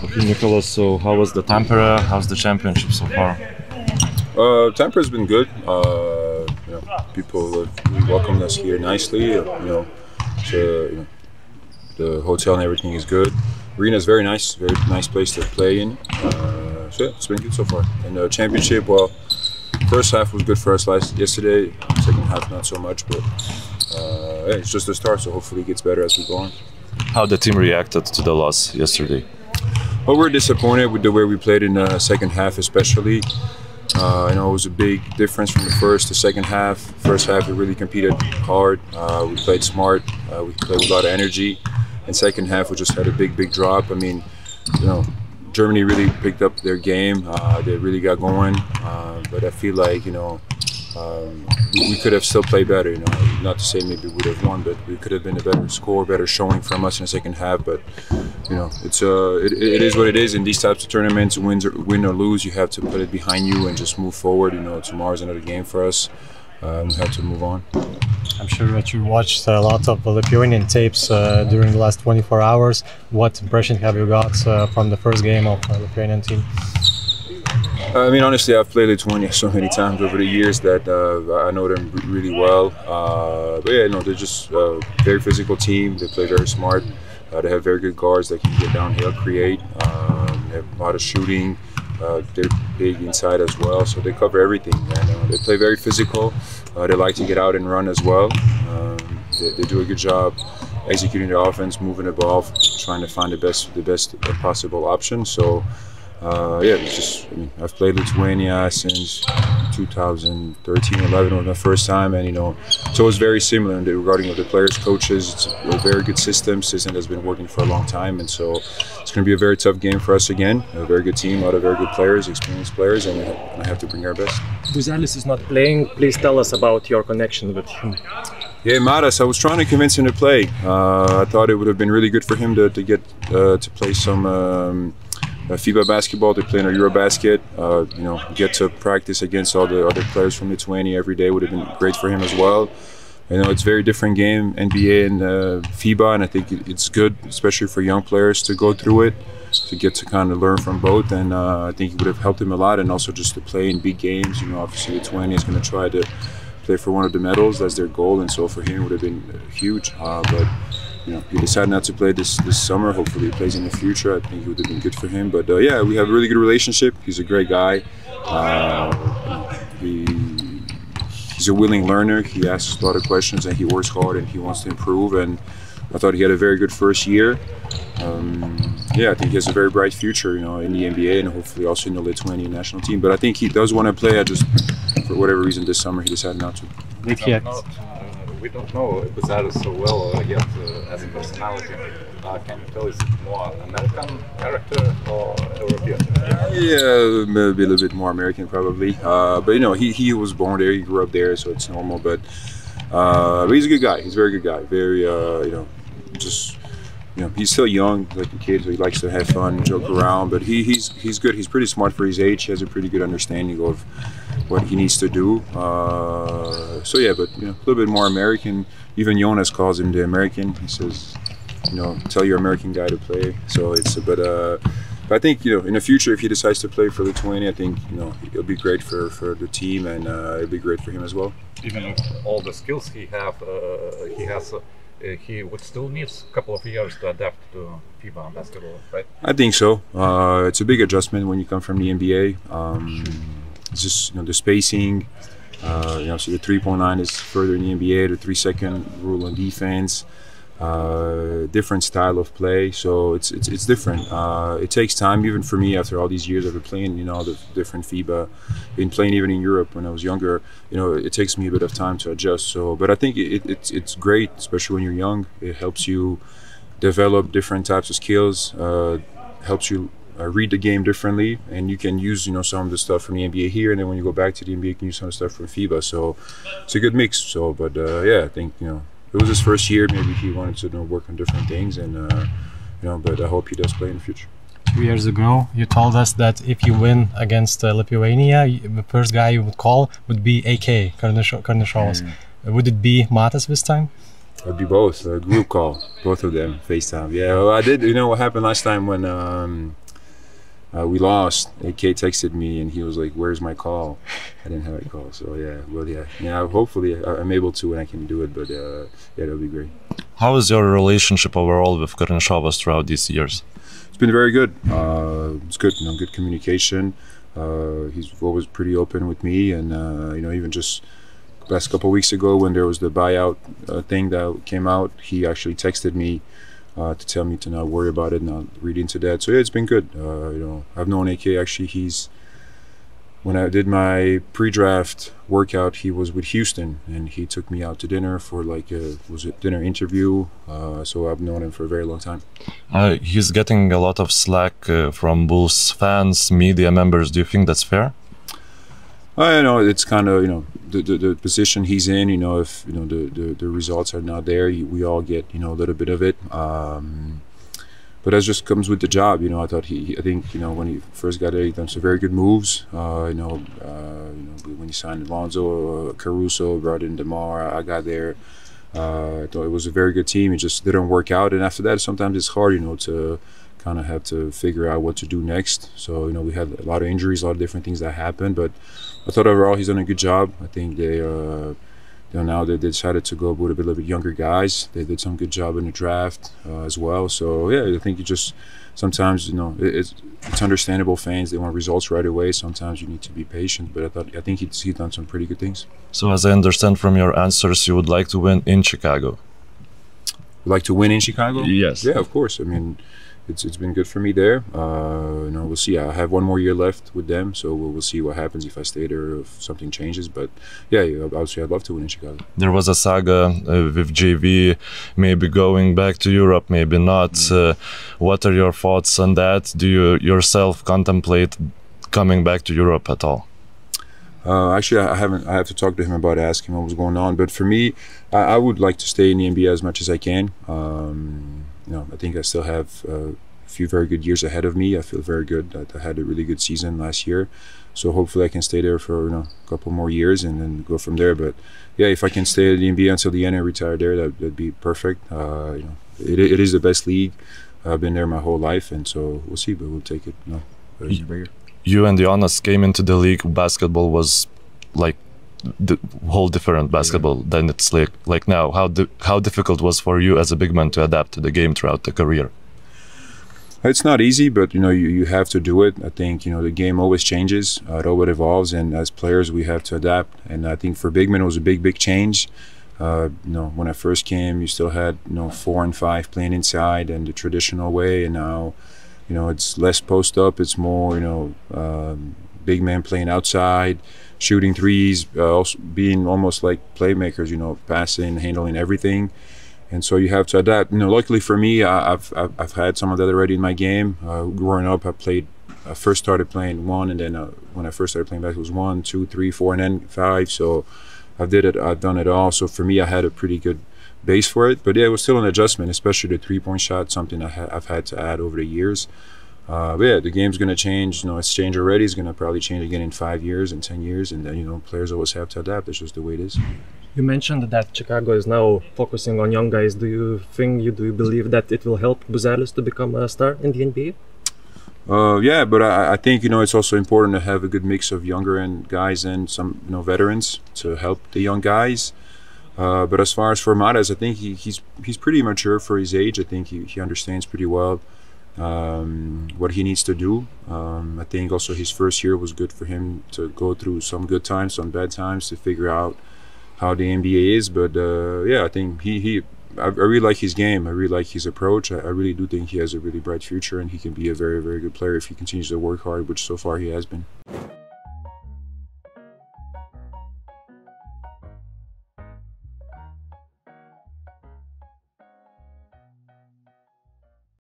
Okay, Nicholas, so how was the Tampere? How's the championship so far? Tampere's been good. People have really welcomed us here nicely. The hotel and everything is good. Arena is very nice place to play in. So yeah, it's been good so far. And the championship, well, first half was good for us yesterday. Second half not so much, but yeah, it's just the start. So hopefully it gets better as we go on. How the team reacted to the loss yesterday? Well, we're disappointed with the way we played in the second half, especially. It was a big difference from the first to second half. First half, we really competed hard. We played smart. We played with a lot of energy. And second half, we just had a big drop. I mean, Germany really picked up their game. They really got going. But I feel like, we could have still played better. Not to say maybe we would have won, but we could have been a better score, better showing from us in the second half. But it is what it is. In these types of tournaments, win or lose, you have to put it behind you and just move forward. Tomorrow's another game for us. We have to move on. I'm sure that you watched a lot of Lithuanian tapes during the last 24 hours. What impression have you got from the first game of the Lithuanian team? I mean, honestly, I've played Lithuania so many times over the years that I know them really well. But yeah, they're just a very physical team. They play very smart. They have very good guards that can get downhill, create. They have a lot of shooting. They're big inside as well, so they cover everything. And they play very physical. They like to get out and run as well. They do a good job executing the offense, moving the ball, trying to find the best possible option. So. Yeah, it's just, I've played Lithuania since 2013-11 was my first time, and so it's very similar regarding the players, coaches. It's a very good system that's been working for a long time, and so it's going to be a very tough game for us again. A very good team, a lot of very good players, experienced players, and I have to bring our best. Buzelį is not playing. Please tell us about your connection with him. Yeah, Maras, I was trying to convince him to play. I thought it would have been really good for him to get to play some. FIBA basketball, to play in a Eurobasket, get to practice against all the other players from Lithuania every day would have been great for him as well. It's a very different game, NBA and FIBA, and I think it's good, especially for young players, to go through it, to get to kind of learn from both, and I think it would have helped him a lot, and also just to play in big games. Obviously Lithuania is going to try to play for one of the medals, that's their goal, and so for him it would have been huge, but he decided not to play this summer. Hopefully he plays in the future. I think it would have been good for him. But yeah, we have a really good relationship. He's a great guy. He's a willing learner. He asks a lot of questions and he works hard and he wants to improve. And I thought he had a very good first year. Yeah, I think he has a very bright future, in the NBA and hopefully also in the Lithuanian national team. But I think he does want to play. For whatever reason, this summer he decided not to. We don't know Buzelį so well yet as a personality. Can you tell, is it more American character or European? Yeah, maybe a little bit more American probably. But he was born there, he grew up there, so it's normal. But he's a good guy. He's a very good guy. Very, he's still young, like a kid, so he likes to have fun, joke around. But he's good. He's pretty smart for his age. He has a pretty good understanding of what he needs to do. So yeah, but a little bit more American. Even Jonas calls him the American. He says, tell your American guy to play. So but I think in the future, if he decides to play for Lithuania, I think it'll be great for the team, and it'll be great for him as well. Even with all the skills he has. He would still need a couple of years to adapt to FIBA basketball, right? I think so. It's a big adjustment when you come from the NBA. It's just the spacing. So the 3-point line is further in the NBA. The 3-second rule on defense. Different style of play. So it's different. It takes time, even for me. After all these years of playing, the different FIBA, been playing even in Europe when I was younger. It takes me a bit of time to adjust. So, but I think it's great, especially when you're young. It helps you develop different types of skills. Helps you read the game differently, and you can use some of the stuff from the NBA here, and then when you go back to the NBA, you can use some of the stuff from FIBA. So it's a good mix. So, but yeah, I think it was his first year. Maybe he wanted to work on different things, and but I hope he does play in the future. 2 years ago, you told us that if you win against Lithuania, the first guy you would call would be AK Karnišovas. Would it be Matas this time? It'd be both. A group call, both of them, FaceTime. Yeah, well, I did. What happened last time when we lost, AK texted me and he was like, "Where's my call?" I didn't have a call, so yeah. Hopefully I'm able to when I can do it, but yeah, that'll be great. How is your relationship overall with Karnišovas throughout these years? It's been very good. It's good, good communication. He's always pretty open with me, and even just last couple of weeks ago when there was the buyout thing that came out, he actually texted me to tell me to not worry about it, not read into that. So yeah, it's been good. I've known AK actually. When I did my pre-draft workout, he was with Houston, and he took me out to dinner for dinner interview. So I've known him for a very long time. He's getting a lot of slack from Bulls fans, media members. Do you think that's fair? I know it's kind of the position he's in. If the results are not there, we all get a little bit of it. But that just comes with the job. I think when he first got there, he done some very good moves. When he signed Alonso, Caruso, brought in DeMar, I got there. I thought it was a very good team. It just didn't work out, and after that, sometimes it's hard, to kind of have to figure out what to do next. So we had a lot of injuries, a lot of different things that happened, but I thought overall he's done a good job. I think now they decided to go with a little bit younger guys. They did some good job in the draft as well. So yeah, I think you just sometimes it's understandable. Fans, they want results right away. Sometimes you need to be patient. But I think he's done some pretty good things. So as I understand from your answers, you would like to win in Chicago. Like to win in Chicago? Yes. Yeah, of course. I mean, it's been good for me there. We'll see. I have one more year left with them, so we'll see what happens if I stay there or if something changes. But yeah, obviously I'd love to win in Chicago. There was a saga with JV, maybe going back to Europe, maybe not. What are your thoughts on that? Do you yourself contemplate coming back to Europe at all? Actually, I haven't. I have to talk to him about it, ask him what was going on. But for me, I would like to stay in the NBA as much as I can. I think I still have a few very good years ahead of me. I feel very good. I had a really good season last year, so hopefully I can stay there for a couple more years and then go from there. But yeah, if I can stay at the NBA until the end and retire there, that'd be perfect. It is the best league. I've been there my whole life, and so we'll see. But we'll take it. You and Jonas came into the league. Basketball was like the whole different basketball than it's like now. How difficult was for you as a big man to adapt to the game throughout the career? It's not easy, but you have to do it. I think the game always changes, it always evolves, and as players we have to adapt. And I think for big men it was a big change. When I first came, you still had 4 and 5 playing inside and the traditional way, and now it's less post up. It's more big men playing outside, shooting threes, also being almost like playmakers, passing, handling everything. And so you have to adapt. Luckily for me, I've had some of that already in my game. Growing up, I first started playing 1, and then when I first started playing basketball, it was 1, 2, 3, 4, and then 5. So I've done it all. So for me, I had a pretty good base for it. But yeah, it was still an adjustment, especially the 3-point shot, something I've had to add over the years. But yeah, the game's going to change. It's changed already. It's going to probably change again in 5 years and 10 years. And then, players always have to adapt. That's just the way it is. You mentioned that Chicago is now focusing on young guys. Do you believe that it will help Buzelį to become a star in the NBA? Yeah, but I think it's also important to have a good mix of younger guys and some veterans to help the young guys. But as far as Formadas, I think he's pretty mature for his age. I think he understands pretty well what he needs to do. I think also his first year was good for him to go through some good times, some bad times, to figure out how the NBA is. But yeah, I think I really like his game. I really like his approach. I really do think he has a really bright future, and he can be a very, very good player if he continues to work hard, which so far he has been.